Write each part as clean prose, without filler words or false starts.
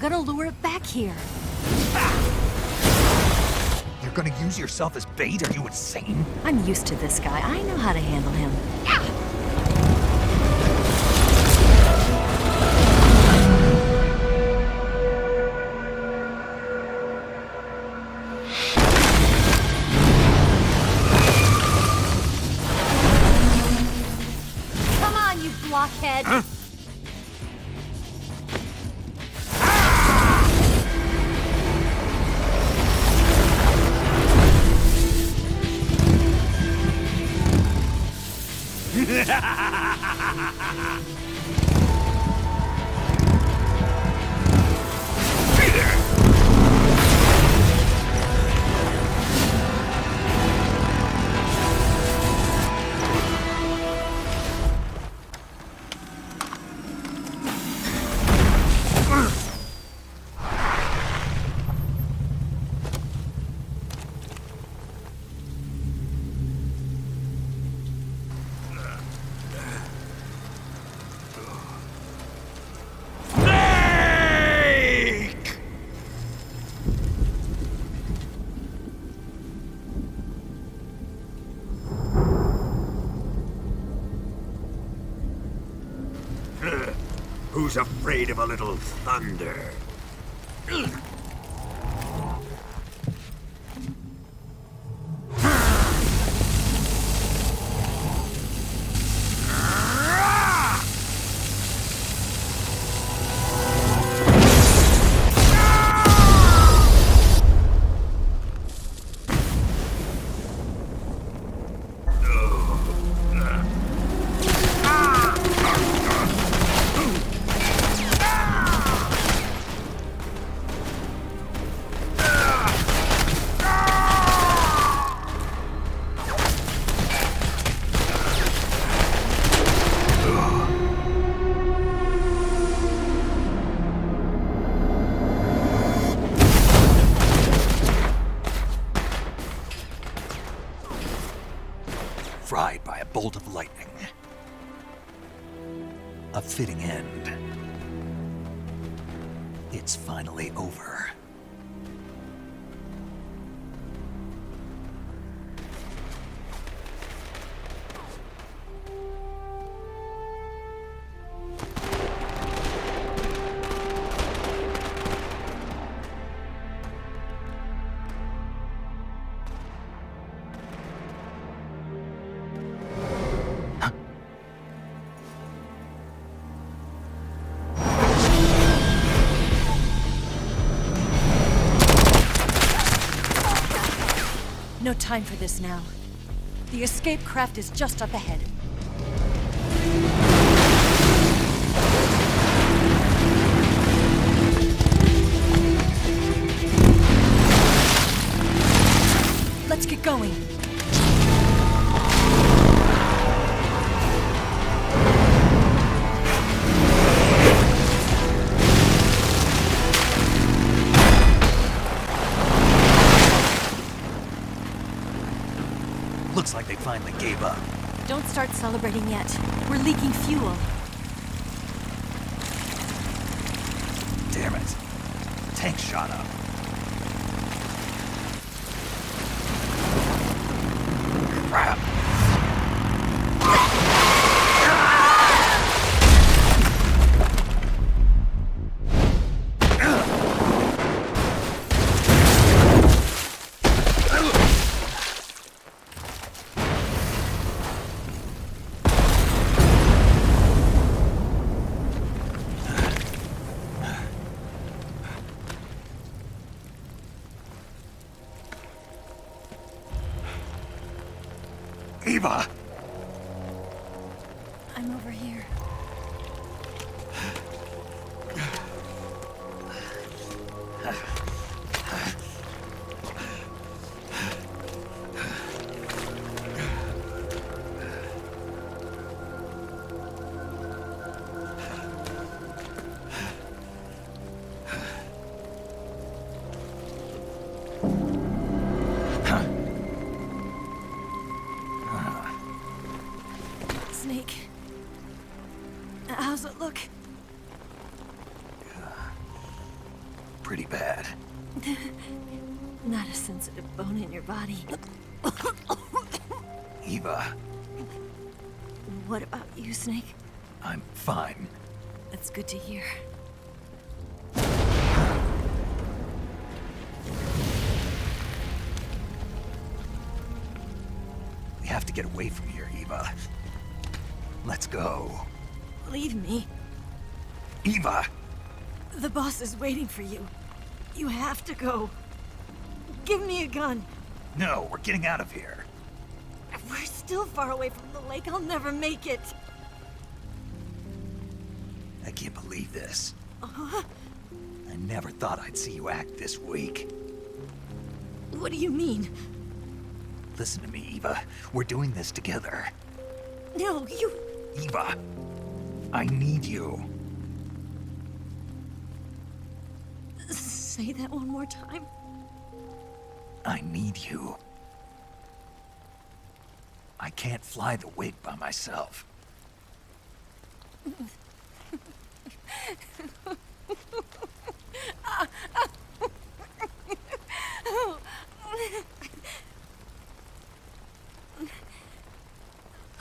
gonna lure it back here. You're gonna use yourself as bait? Are you insane? I'm used to this guy. I know how to handle him. Come on, you blockhead! Huh? Who's afraid of a little thunder? Fried by a bolt of lightning. A fitting end. It's finally over. No time for this now. The escape craft is just up ahead. Let's get going. Looks like they finally gave up. Don't start celebrating yet. We're leaking fuel. Damn it. Tank shot up. Crap. Eva! I'm over here. Snake, bad. Not a sensitive bone in your body. Eva, What about you, Snake? I'm fine. That's good to hear. We have to get away from here, Eva. Let's go. Leave me. Eva! The boss is waiting for you. You have to go. Give me a gun. No, we're getting out of here. We're still far away from the lake. I'll never make it. I can't believe this. I never thought I'd see you act this weak. What do you mean? Listen to me, Eva. We're doing this together. No, you... Eva, I need you. Say that one more time. I need you. I can't fly the wig by myself.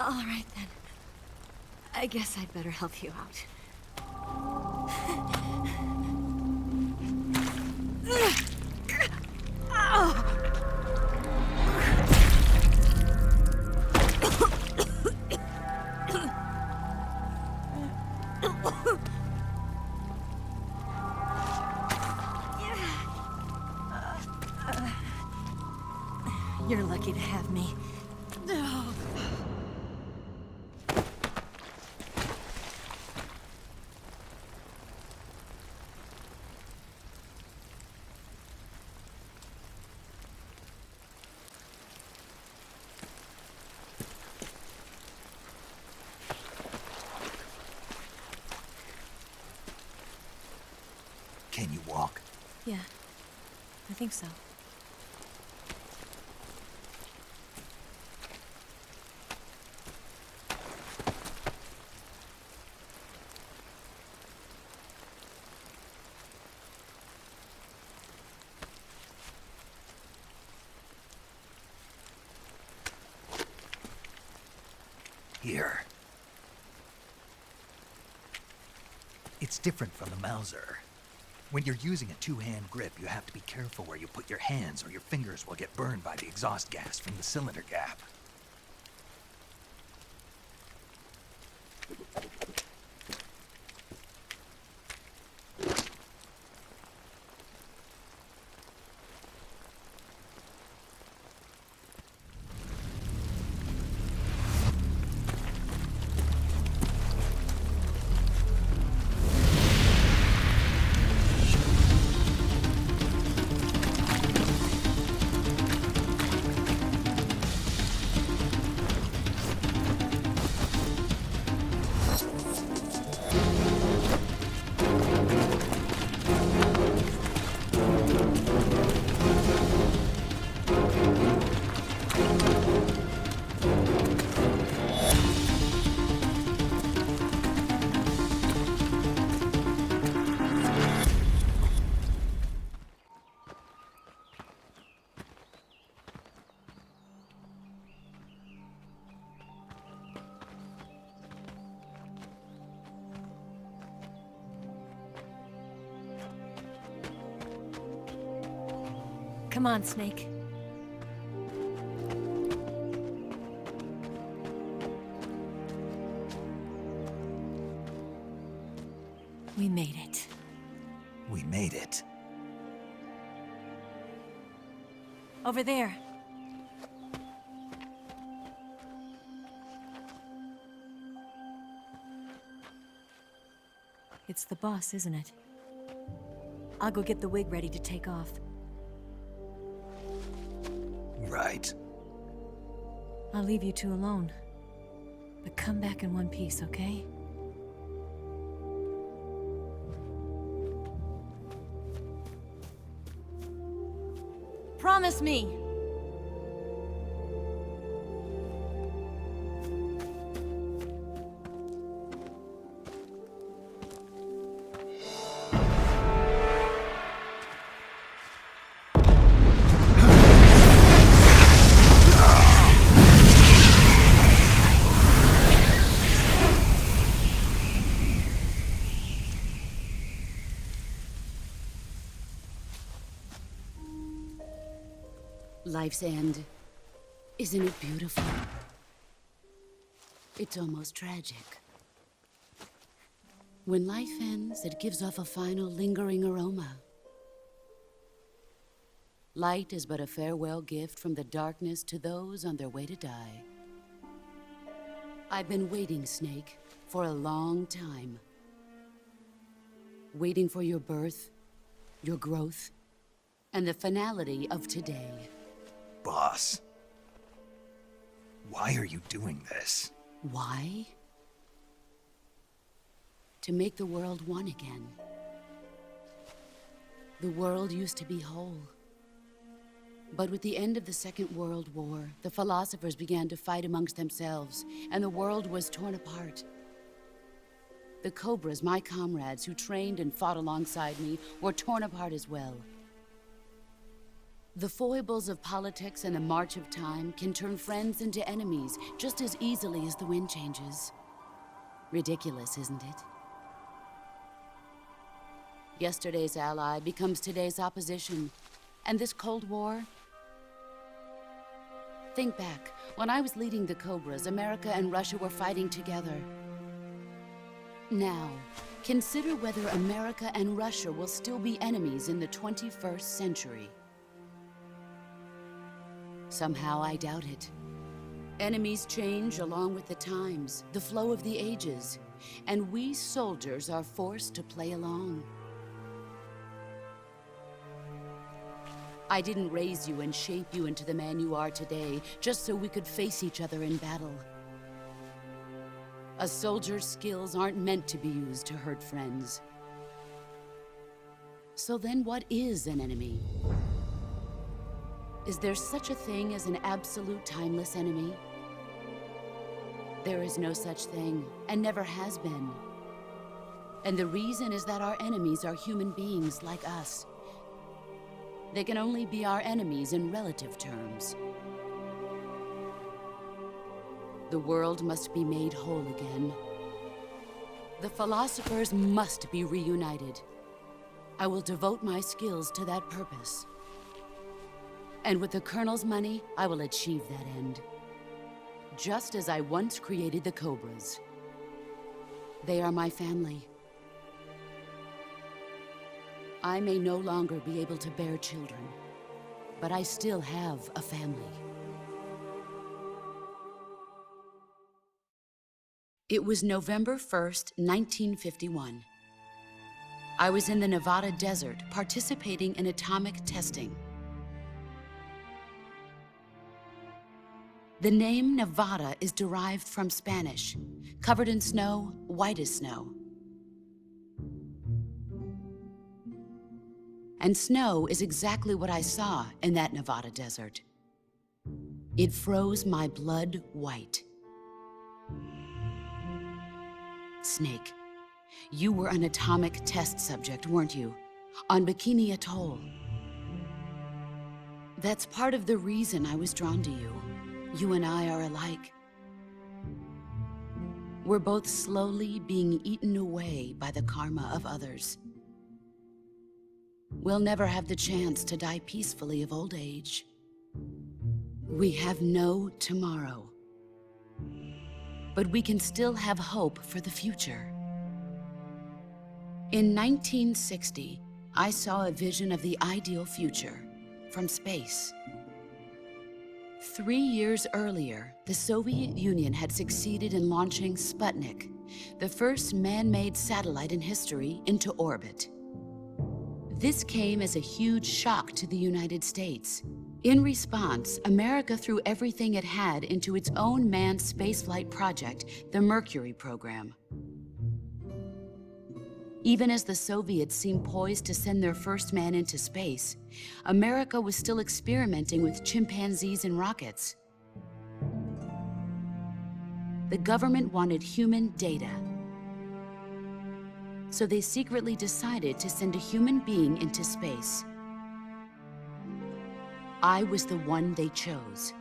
All right, then. I guess I'd better help you out. You're lucky to have me. Can you walk? Yeah, I think so. Here. It's different from the Mauser. When you're using a two-hand grip, you have to be careful where you put your hands or your fingers will get burned by the exhaust gas from the cylinder gap. Come on, Snake. We made it. We made it. Over there. It's the boss, isn't it? I'll go get the wig ready to take off. Right. I'll leave you two alone. But come back in one piece, okay? Promise me! Life's end. Isn't it beautiful? It's almost tragic. When life ends, it gives off a final lingering aroma. Light is but a farewell gift from the darkness to those on their way to die. I've been waiting, Snake, for a long time. Waiting for your birth, your growth, and the finality of today. Boss, why are you doing this? Why? To make the world one again. The world used to be whole. But with the end of the Second World War, the philosophers began to fight amongst themselves, and the world was torn apart. The Cobras, my comrades who trained and fought alongside me, were torn apart as well. The foibles of politics and the march of time can turn friends into enemies just as easily as the wind changes. Ridiculous, isn't it? Yesterday's ally becomes today's opposition, and this Cold War. Think back. When I was leading the Cobras, America and Russia were fighting together. Now, consider whether America and Russia will still be enemies in the 21st century. Somehow I doubt it. Enemies change along with the times, the flow of the ages, and we soldiers are forced to play along. I didn't raise you and shape you into the man you are today just so we could face each other in battle. A soldier's skills aren't meant to be used to hurt friends. So then what is an enemy? Is there such a thing as an absolute timeless enemy? There is no such thing, and never has been. And the reason is that our enemies are human beings like us. They can only be our enemies in relative terms. The world must be made whole again. The philosophers must be reunited. I will devote my skills to that purpose. And with the Colonel's money, I will achieve that end. Just as I once created the Cobras. They are my family. I may no longer be able to bear children, but I still have a family. It was November 1st, 1951. I was in the Nevada desert participating in atomic testing. The name Nevada is derived from Spanish, covered in snow, white as snow. And snow is exactly what I saw in that Nevada desert. It froze my blood white. Snake, you were an atomic test subject, weren't you? On Bikini Atoll. That's part of the reason I was drawn to you. You and I are alike. We're both slowly being eaten away by the karma of others. We'll never have the chance to die peacefully of old age. We have no tomorrow. But we can still have hope for the future. In 1960, I saw a vision of the ideal future from space. 3 years earlier, the Soviet Union had succeeded in launching Sputnik, the first man-made satellite in history, into orbit. This came as a huge shock to the United States. In response, America threw everything it had into its own manned spaceflight project, the Mercury program. Even as the Soviets seemed poised to send their first man into space, America was still experimenting with chimpanzees and rockets. The government wanted human data. So they secretly decided to send a human being into space. I was the one they chose.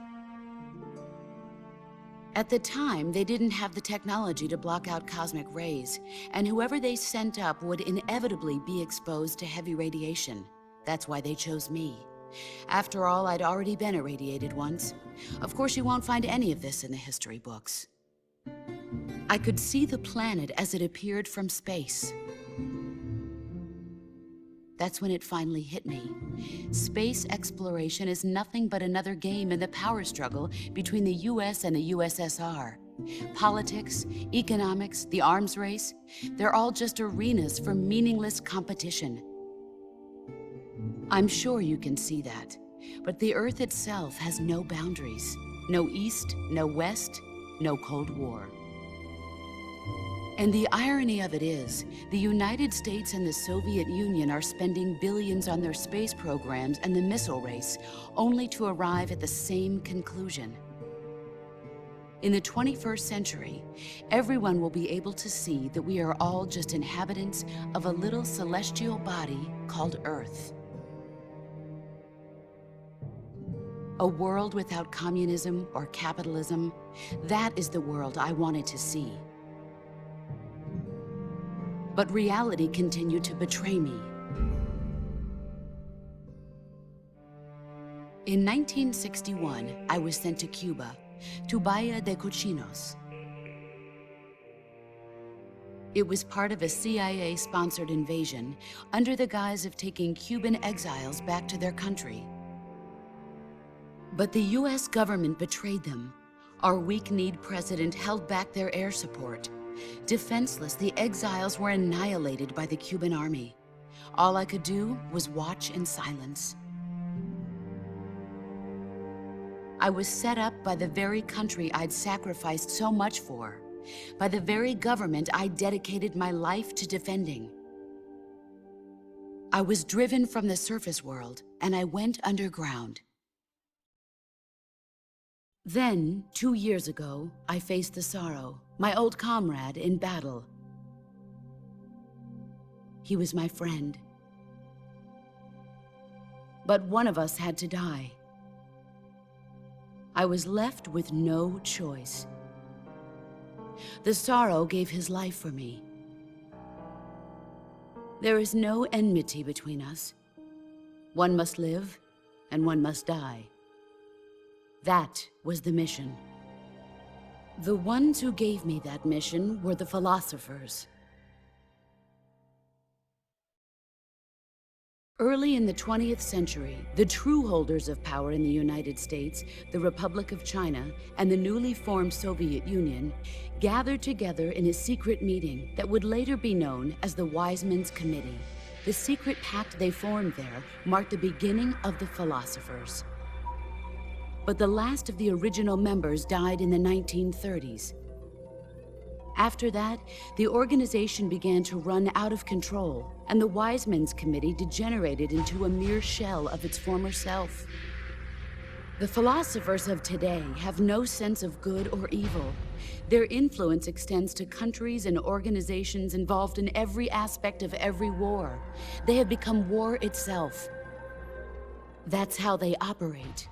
At the time, they didn't have the technology to block out cosmic rays, and whoever they sent up would inevitably be exposed to heavy radiation. That's why they chose me. After all, I'd already been irradiated once. Of course, you won't find any of this in the history books. I could see the planet as it appeared from space. That's when it finally hit me. Space exploration is nothing but another game in the power struggle between the US and the USSR. Politics, economics, the arms race, they're all just arenas for meaningless competition. I'm sure you can see that, but the Earth itself has no boundaries. No East, no West, no Cold War. And the irony of it is, the United States and the Soviet Union are spending billions on their space programs and the missile race, only to arrive at the same conclusion. In the 21st century, everyone will be able to see that we are all just inhabitants of a little celestial body called Earth. A world without communism or capitalism, that is the world I wanted to see. But reality continued to betray me. In 1961, I was sent to Cuba, to Bahia de Cochinos. It was part of a CIA-sponsored invasion under the guise of taking Cuban exiles back to their country. But the US government betrayed them. Our weak-kneed president held back their air support. Defenseless, the exiles were annihilated by the Cuban army. All I could do was watch in silence. I was set up by the very country I'd sacrificed so much for, by the very government I dedicated my life to defending. I was driven from the surface world, and I went underground. Then, 2 years ago, I faced the Sorrow, my old comrade in battle. He was my friend. But one of us had to die. I was left with no choice. The Sorrow gave his life for me. There is no enmity between us. One must live, and one must die. That was the mission. The ones who gave me that mission were the philosophers. Early in the 20th century, the true holders of power in the United States, the Republic of China, and the newly formed Soviet Union gathered together in a secret meeting that would later be known as the Wise Men's Committee. The secret pact they formed there marked the beginning of the philosophers. But the last of the original members died in the 1930s. After that, the organization began to run out of control, and the Wise Men's Committee degenerated into a mere shell of its former self. The philosophers of today have no sense of good or evil. Their influence extends to countries and organizations involved in every aspect of every war. They have become war itself. That's how they operate.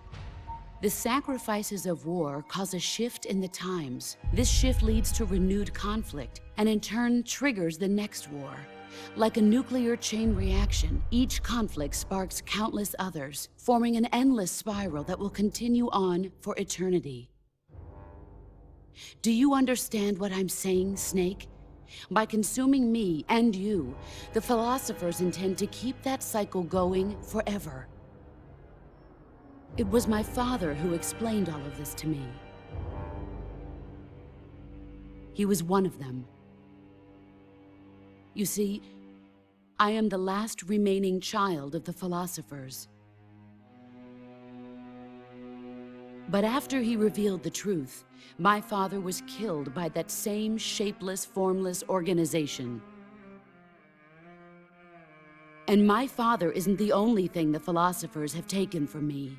The sacrifices of war cause a shift in the times. This shift leads to renewed conflict, and in turn triggers the next war. Like a nuclear chain reaction, each conflict sparks countless others, forming an endless spiral that will continue on for eternity. Do you understand what I'm saying, Snake? By consuming me and you, the philosophers intend to keep that cycle going forever. It was my father who explained all of this to me. He was one of them. You see, I am the last remaining child of the philosophers. But after he revealed the truth, my father was killed by that same shapeless, formless organization. And my father isn't the only thing the philosophers have taken from me.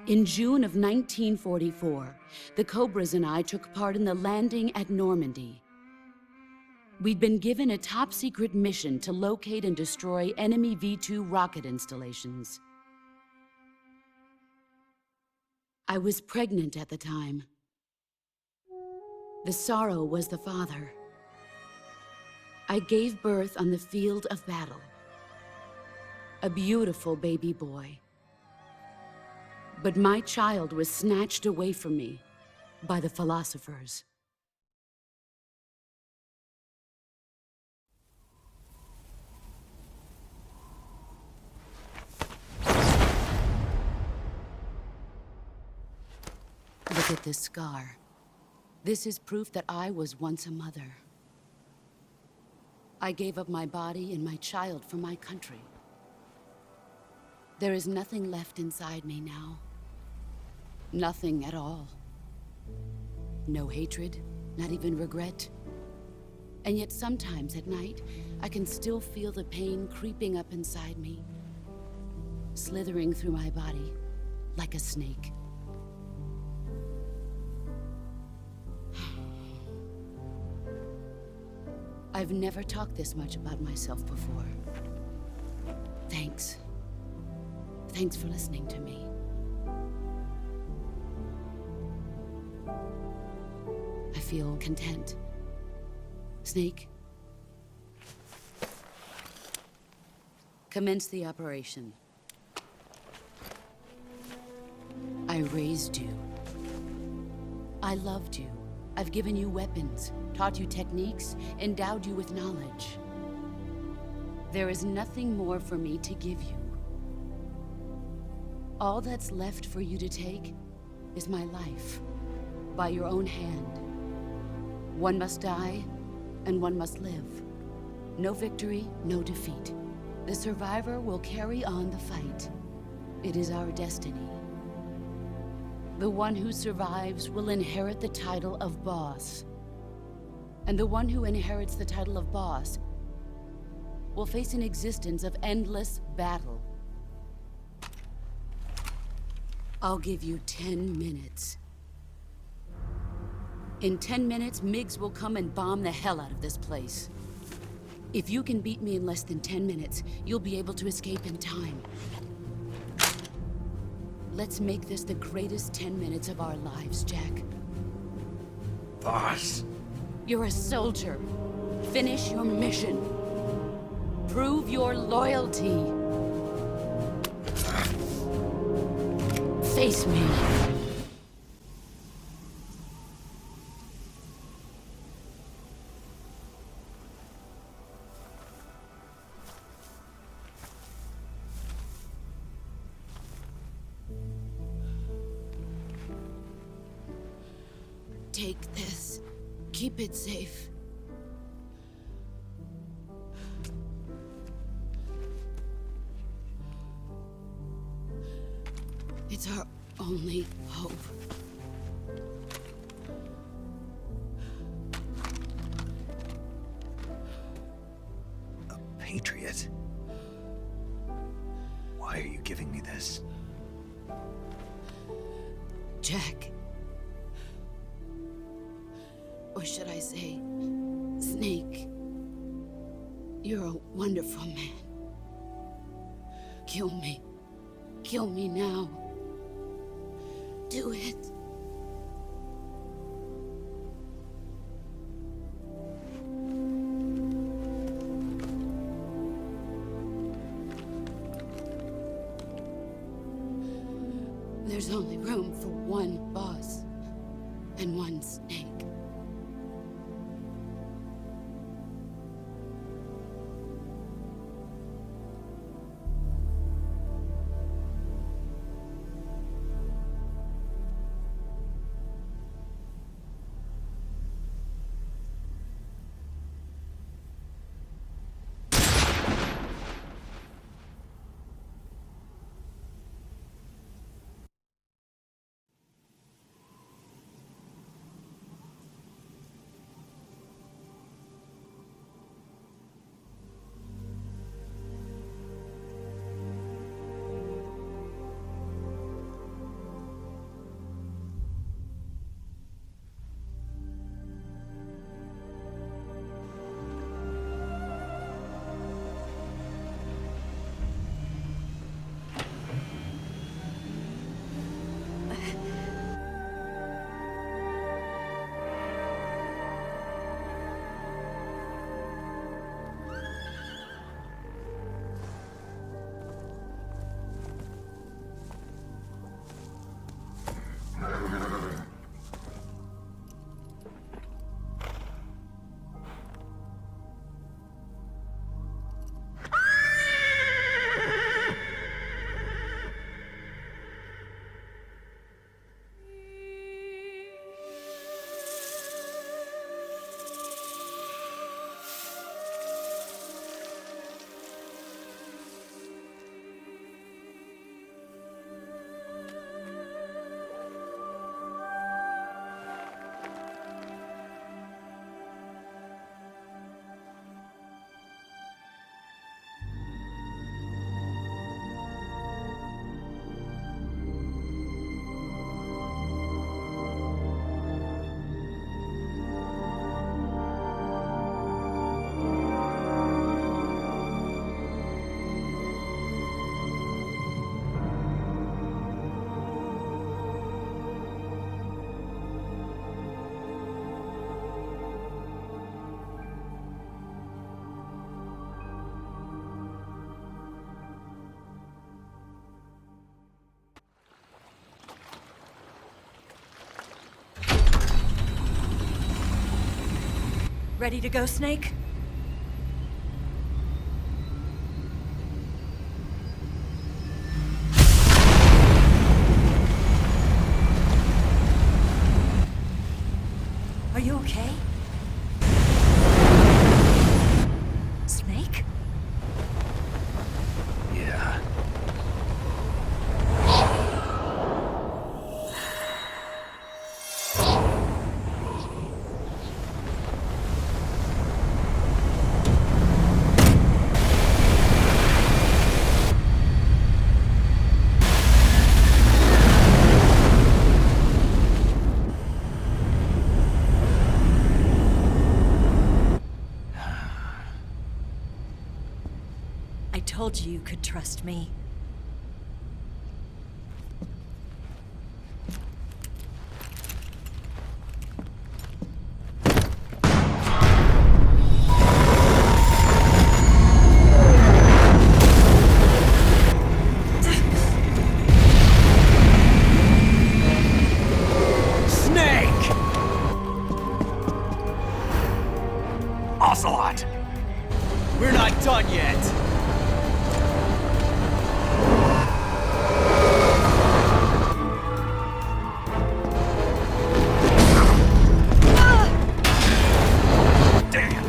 In June of 1944, the Cobras and I took part in the landing at Normandy. We'd been given a top-secret mission to locate and destroy enemy V-2 rocket installations. I was pregnant at the time. The Sorrow was the father. I gave birth on the field of battle. a beautiful baby boy. But my child was snatched away from me by the philosophers. Look at this scar. This is proof that I was once a mother. I gave up my body and my child for my country. There is nothing left inside me now. Nothing at all. No hatred, not even regret. And yet sometimes at night, I can still feel the pain creeping up inside me, slithering through my body like a snake. I've never talked this much about myself before. Thanks. Thanks for listening to me. I feel content. Snake, commence the operation. I raised you. I loved you. I've given you weapons, taught you techniques, endowed you with knowledge. There is nothing more for me to give you. All that's left for you to take is my life, by your own hand. One must die, and one must live. No victory, no defeat. The survivor will carry on the fight. It is our destiny. The one who survives will inherit the title of boss. And the one who inherits the title of boss will face an existence of endless battle. I'll give you 10 minutes. In 10 minutes, MiGs will come and bomb the hell out of this place. If you can beat me in less than 10 minutes, you'll be able to escape in time. Let's make this the greatest 10 minutes of our lives, Jack. Boss. You're a soldier. Finish your mission. Prove your loyalty. Face me. Take this. Keep it safe. It's our only hope. A patriot? Why are you giving me this? Jack. Or should I say, Snake? You're a wonderful man. Kill me. Kill me now. Do it. There's only room for one boss and one Snake. Ready to go, Snake? Are you okay? Snake? Yeah. I told you could trust me. Snake! Ocelot! We're not done yet. Damn!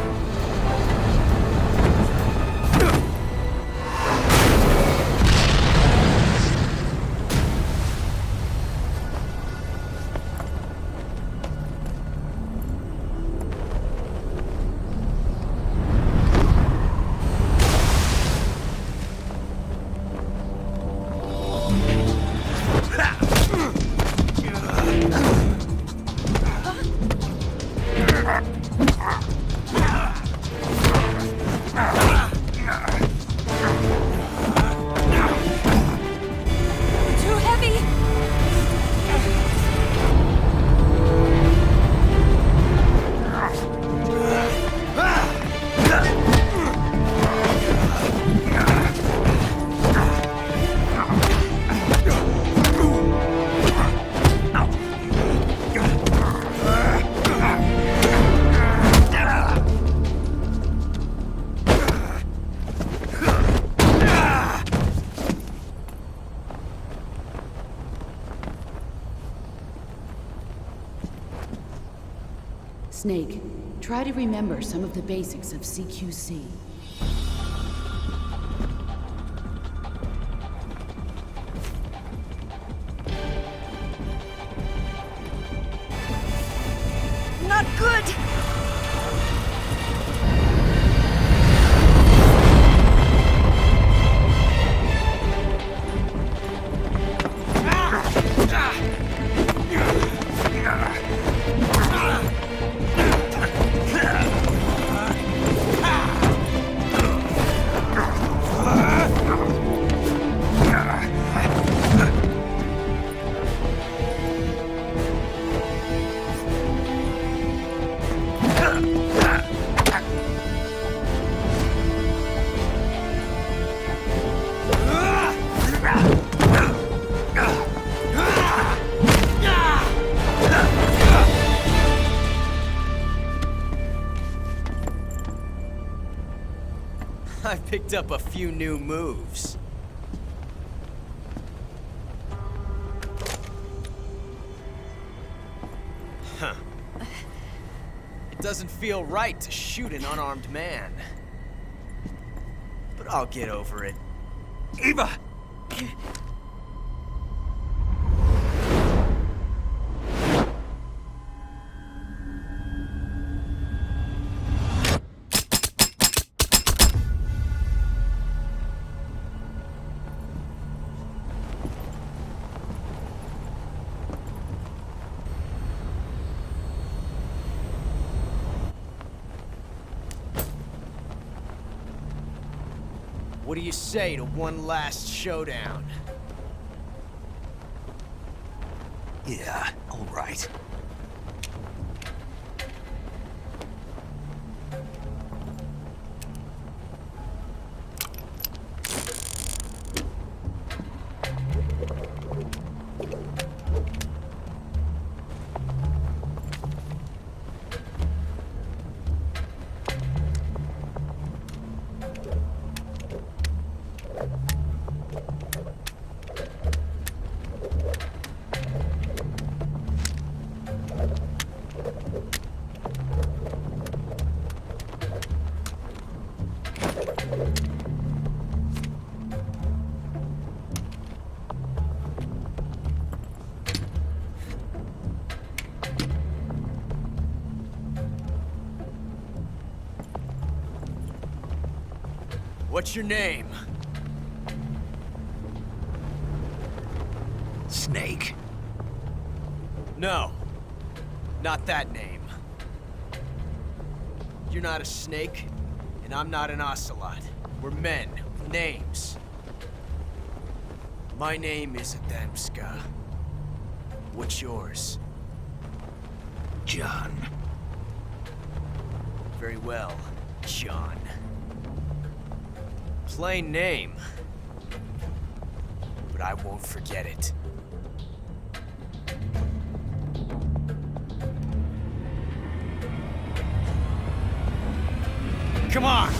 Too heavy! Snake, try to remember some of the basics of CQC. Not good! I picked up a few new moves. Huh. It doesn't feel right to shoot an unarmed man. But I'll get over it. Eva! What do you say to one last showdown? Yeah, all right. What's your name? Snake. No. Not that name. You're not a snake, and I'm not an ocelot. We're men with names. My name is Adamska. What's yours? John. Very well, John. Plain name. But I won't forget it. Come on!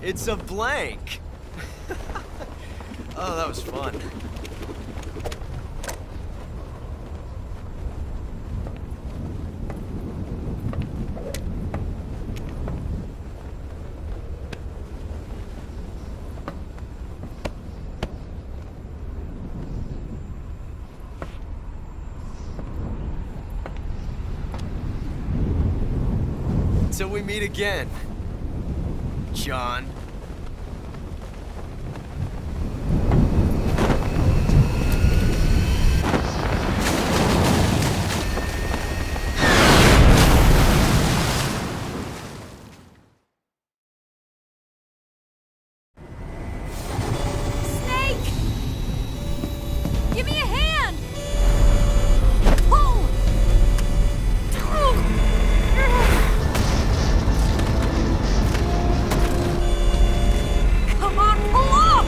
It's a blank. Oh, that was fun. Till we meet again, John. Snake! Give me a hand! Pull! Come on, pull up!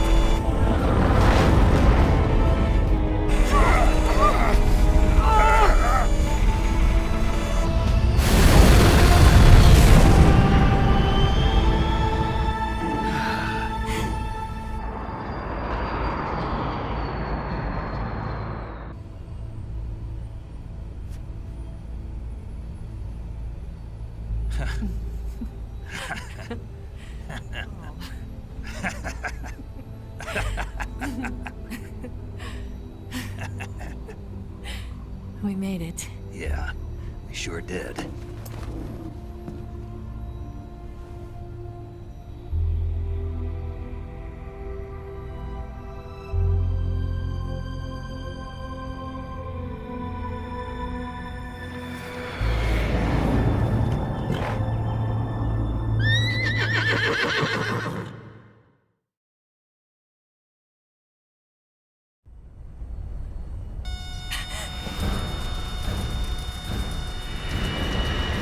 We made it. Yeah, we sure did.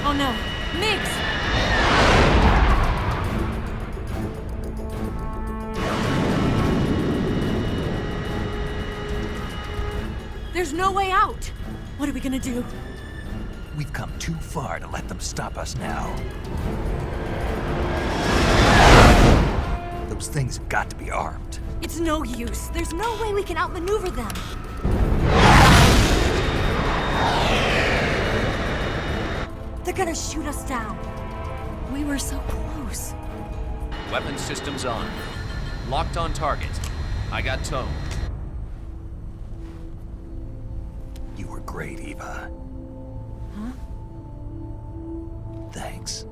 Oh no, Migs! There's no way out! What are we gonna do? We've come too far to let them stop us now. Those things have got to be armed. It's no use. There's no way we can outmaneuver them. They're gonna shoot us down. We were so close. Weapon systems on. Locked on target. I got towed. You were great, Eva. Huh? Thanks.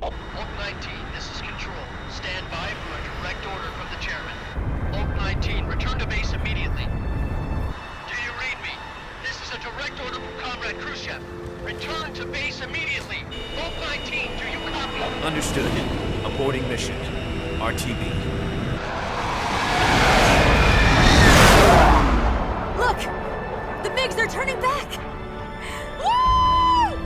Hawk 9 Aborting mission. RTB. Look! The MiGs are turning back! Woo!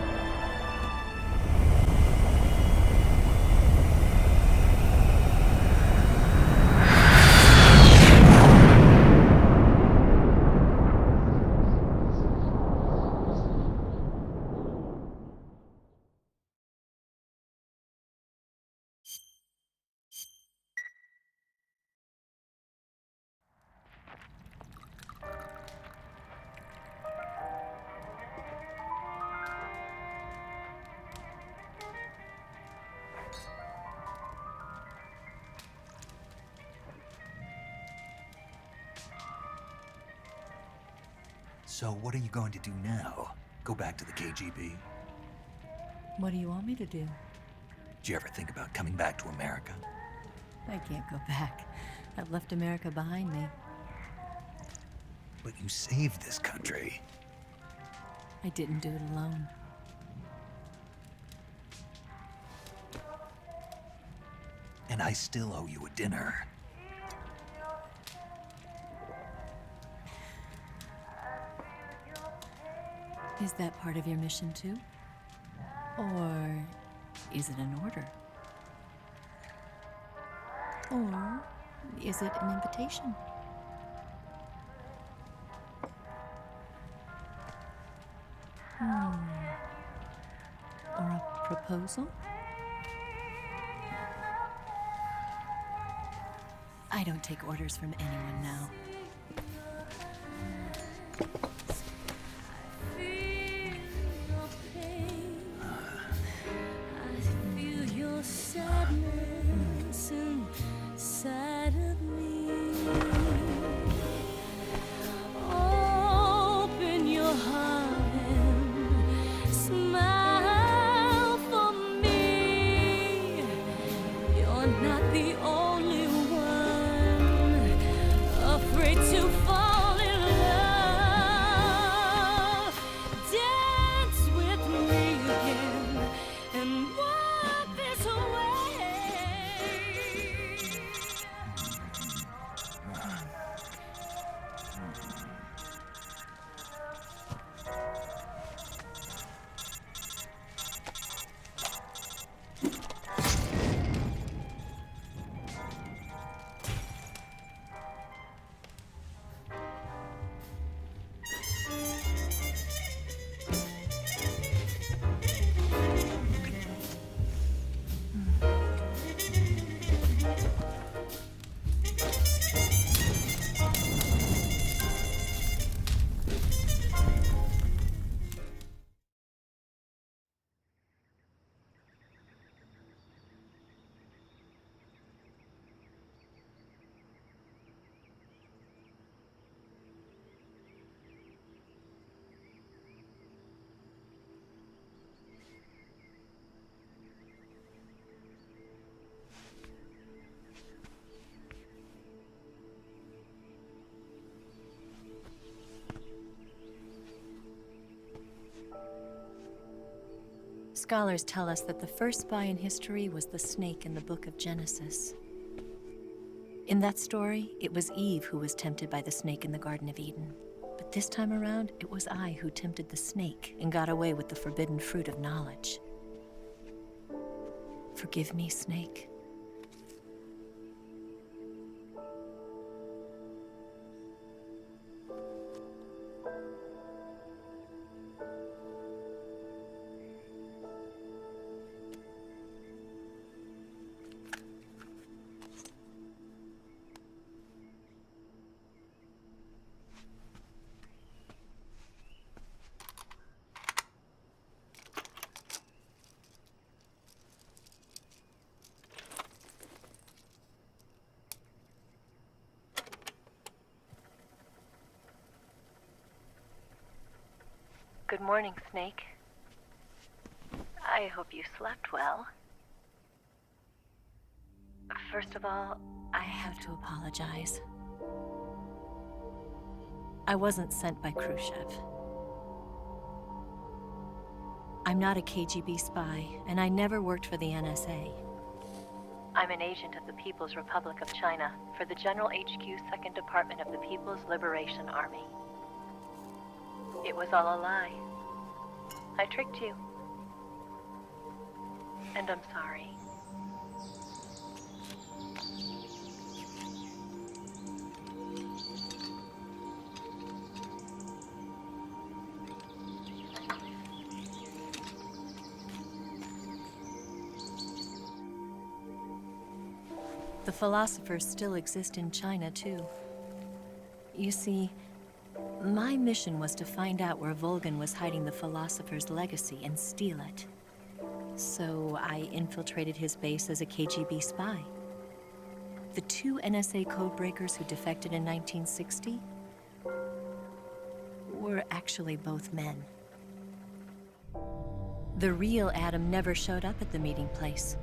So what are you going to do now? Go back to the KGB? What do you want me to do? Did you ever think about coming back to America? I can't go back. I've left America behind me. But you saved this country. I didn't do it alone. And I still owe you a dinner. Is that part of your mission too? Or is it an order? Or is it an invitation? Or a proposal? I don't take orders from anyone now. Scholars tell us that the first spy in history was the snake in the book of Genesis. In that story, it was Eve who was tempted by the snake in the Garden of Eden. But this time around, it was I who tempted the snake and got away with the forbidden fruit of knowledge. Forgive me, snake. Good morning, Snake. I hope you slept well. First of all, I have to apologize. I wasn't sent by Khrushchev. I'm not a KGB spy, and I never worked for the NSA. I'm an agent of the People's Republic of China for the General HQ 2nd Department of the People's Liberation Army. It was all a lie. I tricked you. And I'm sorry. The philosophers still exist in China, too. You see, my mission was to find out where Volgan was hiding the philosopher's legacy and steal it. So I infiltrated his base as a KGB spy. The 2 NSA codebreakers who defected in 1960 were actually both men. The real Adam never showed up at the meeting place,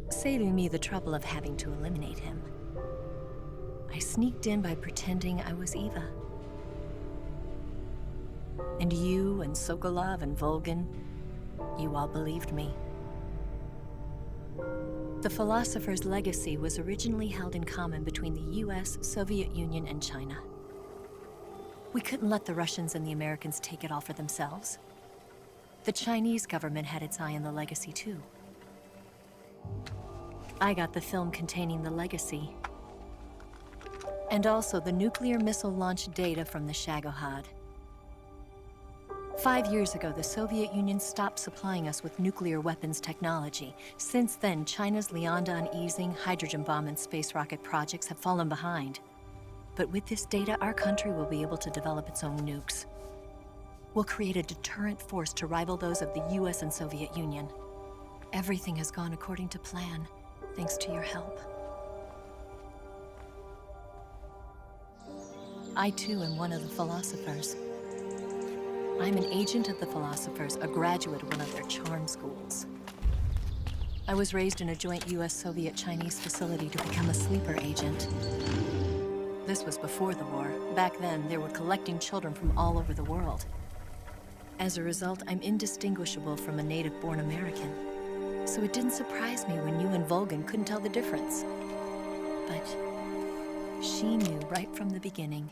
saving me the trouble of having to eliminate him. I sneaked in by pretending I was Eva. And you and Sokolov and Volgan, you all believed me. The philosopher's legacy was originally held in common between the US, Soviet Union, and China. We couldn't let the Russians and the Americans take it all for themselves. The Chinese government had its eye on the legacy, too. I got the film containing the legacy, and also the nuclear missile launch data from the Shagohod. 5 years ago, the Soviet Union stopped supplying us with nuclear weapons technology. Since then, China's Liaodong easing, hydrogen bomb, and space rocket projects have fallen behind. But with this data, our country will be able to develop its own nukes. We'll create a deterrent force to rival those of the US and Soviet Union. Everything has gone according to plan, thanks to your help. I too am one of the philosophers. I'm an agent of the philosophers, a graduate of one of their charm schools. I was raised in a joint US-Soviet-Chinese facility to become a sleeper agent. This was before the war. Back then, they were collecting children from all over the world. As a result, I'm indistinguishable from a native-born American. So it didn't surprise me when you and Volgan couldn't tell the difference. But she knew right from the beginning.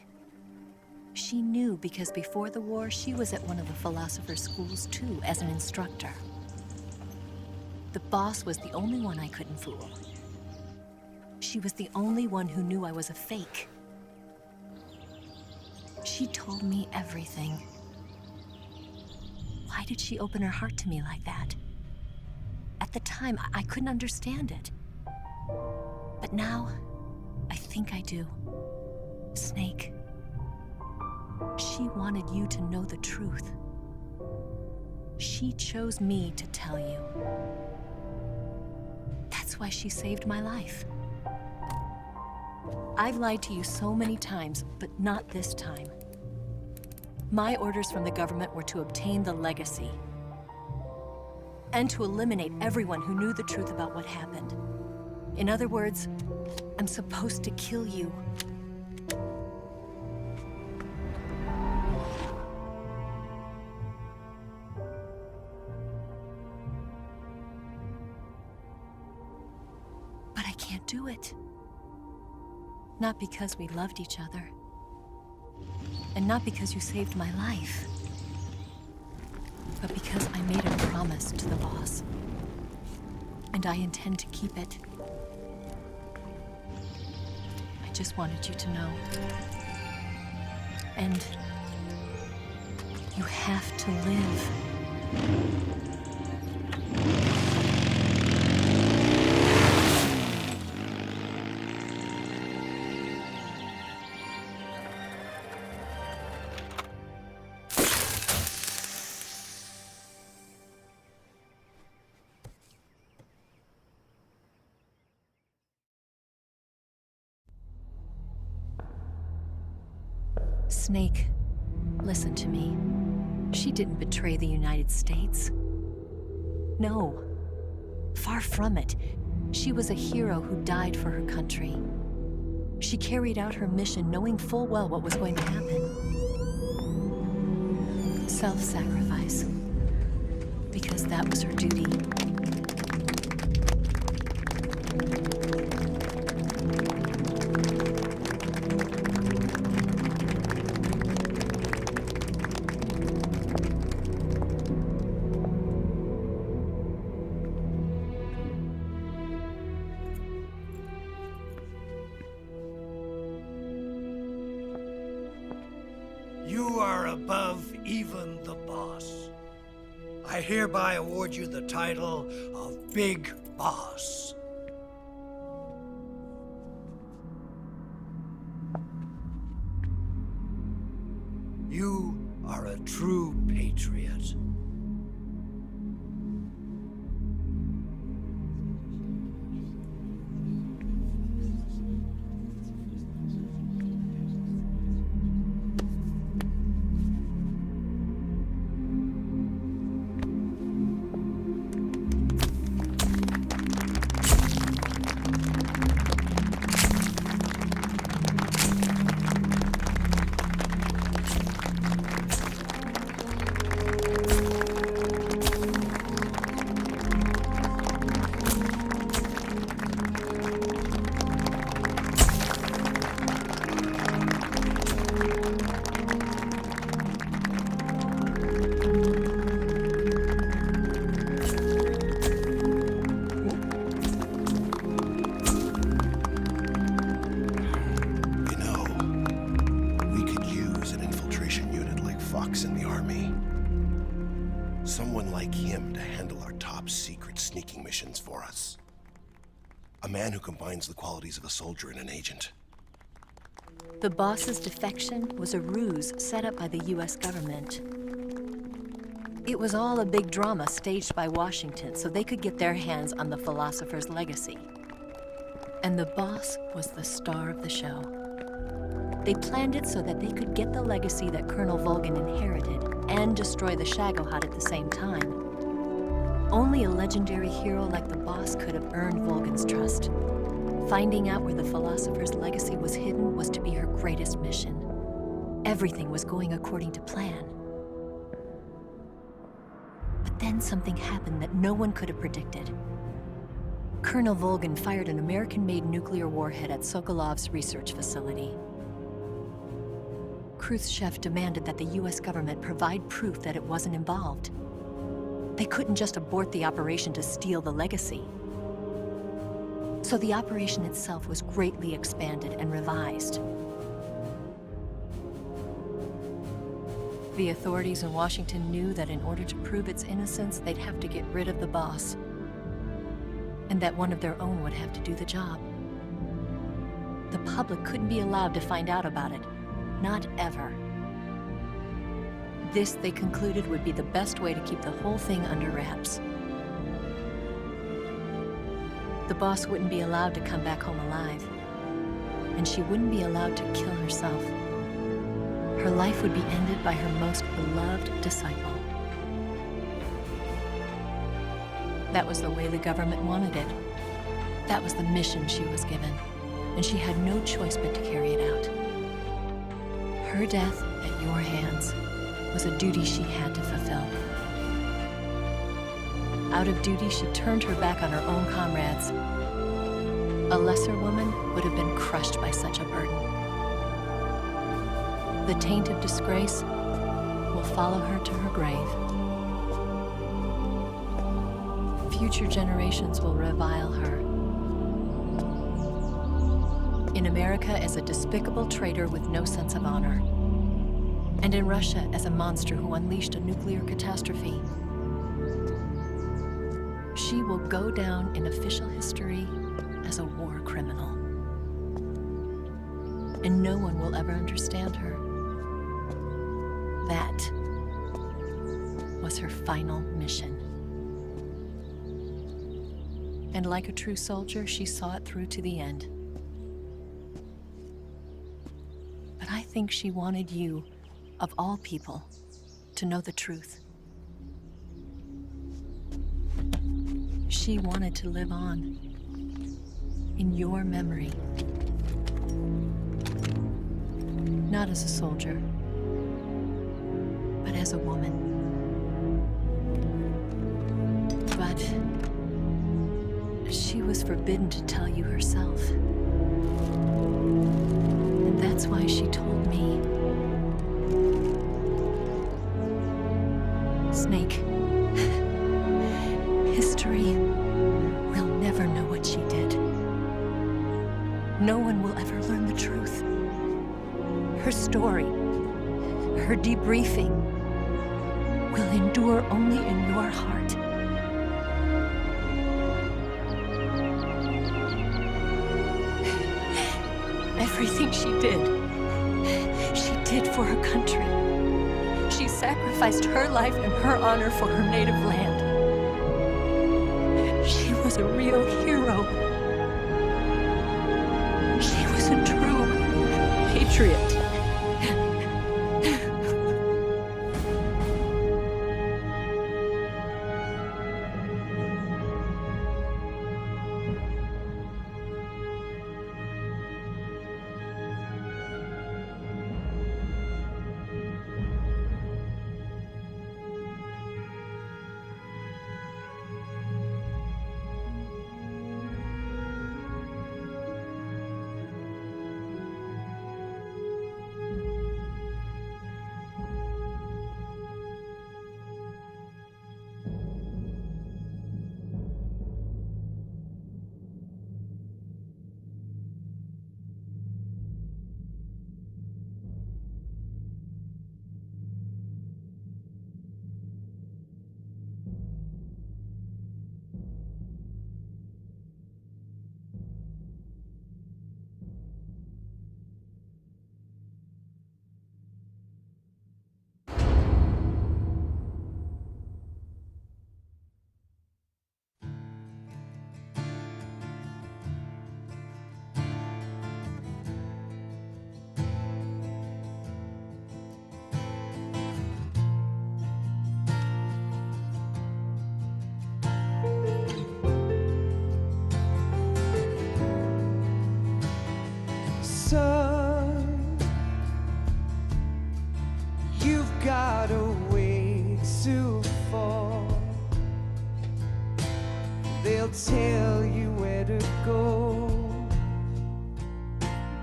She knew because before the war, she was at one of the philosopher's schools too, as an instructor. The boss was the only one I couldn't fool. She was the only one who knew I was a fake. She told me everything. Why did she open her heart to me like that? At the time, I couldn't understand it. But now, I think I do. Snake. She wanted you to know the truth. She chose me to tell you. That's why she saved my life. I've lied to you so many times, but not this time. My orders from the government were to obtain the legacy and to eliminate everyone who knew the truth about what happened. In other words, I'm supposed to kill you. But I can't do it. Not because we loved each other. And not because you saved my life. But because I made a promise to the boss. And I intend to keep it. I just wanted you to know. And you have to live. Snake, listen to me. She didn't betray the United States. No, far from it. She was a hero who died for her country. She carried out her mission knowing full well what was going to happen. Self-sacrifice. Because that was her duty. above even the boss. I hereby award you the title of Big Boss. You are a true patriot. In the army. Someone like him to handle our top secret sneaking missions for us. A man who combines the qualities of a soldier and an agent. The boss's defection was a ruse set up by the US government. It was all a big drama staged by Washington so they could get their hands on the philosopher's legacy. And the boss was the star of the show. They planned it so that they could get the legacy that Colonel Volgin inherited and destroy the Shagohod at the same time. Only a legendary hero like the boss could have earned Volgin's trust. Finding out where the philosopher's legacy was hidden was to be her greatest mission. Everything was going according to plan. But then something happened that no one could have predicted. Colonel Volgin fired an American-made nuclear warhead at Sokolov's research facility. Khrushchev demanded that the US government provide proof that it wasn't involved. They couldn't just abort the operation to steal the legacy. So the operation itself was greatly expanded and revised. The authorities in Washington knew that in order to prove its innocence, they'd have to get rid of the boss, and that one of their own would have to do the job. The public couldn't be allowed to find out about it. Not ever. This, they concluded, would be the best way to keep the whole thing under wraps. The boss wouldn't be allowed to come back home alive, and she wouldn't be allowed to kill herself. Her life would be ended by her most beloved disciple. That was the way the government wanted it. That was the mission she was given, and she had no choice but to carry it out. Her death at your hands was a duty she had to fulfill. Out of duty, she turned her back on her own comrades. A lesser woman would have been crushed by such a burden. The taint of disgrace will follow her to her grave. Future generations will revile her. In America as a despicable traitor with no sense of honor. And in Russia as a monster who unleashed a nuclear catastrophe. She will go down in official history as a war criminal. And no one will ever understand her. That was her final mission. And like a true soldier, she saw it through to the end. But I think she wanted you, of all people, to know the truth. She wanted to live on in your memory. Not as a soldier, but as a woman. But she was forbidden to tell you herself. And that's why she told me. Snake, history will never know what she did. No one will ever learn the truth. Her story, her debriefing will endure only in your heart. Everything she did for her country. She sacrificed her life and her honor for her native land. She was a real hero. She was a true patriot. Son, you've got a way to fall. They'll tell you where to go,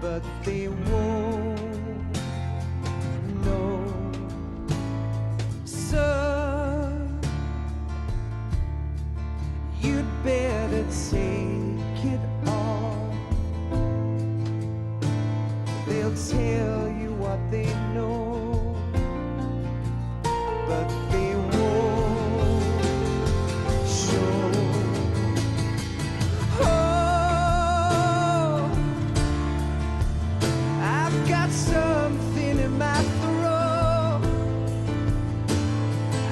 but they won't know. Son, you'd better take it on. They'll tell you what they know, but they won't show. Oh, I've got something in my throat.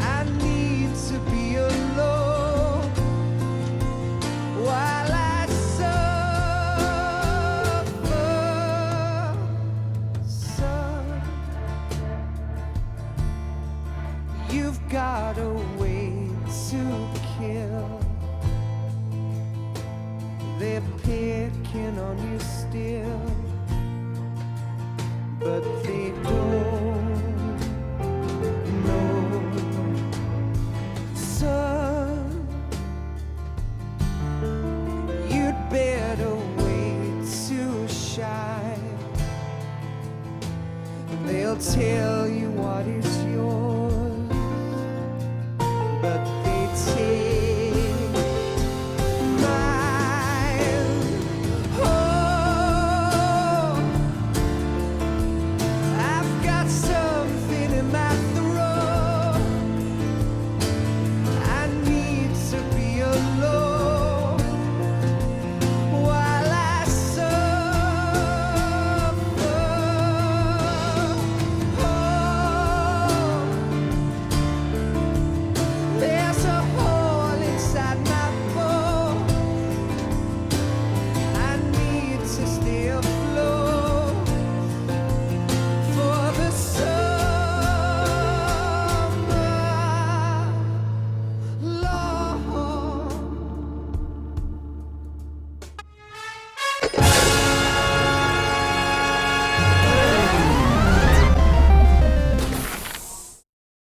I need to be alone while I suffer. Son, you've got a way to kill. They're picking on you still, but they don't know. Son, you'd better wait to shine. They'll tell you what is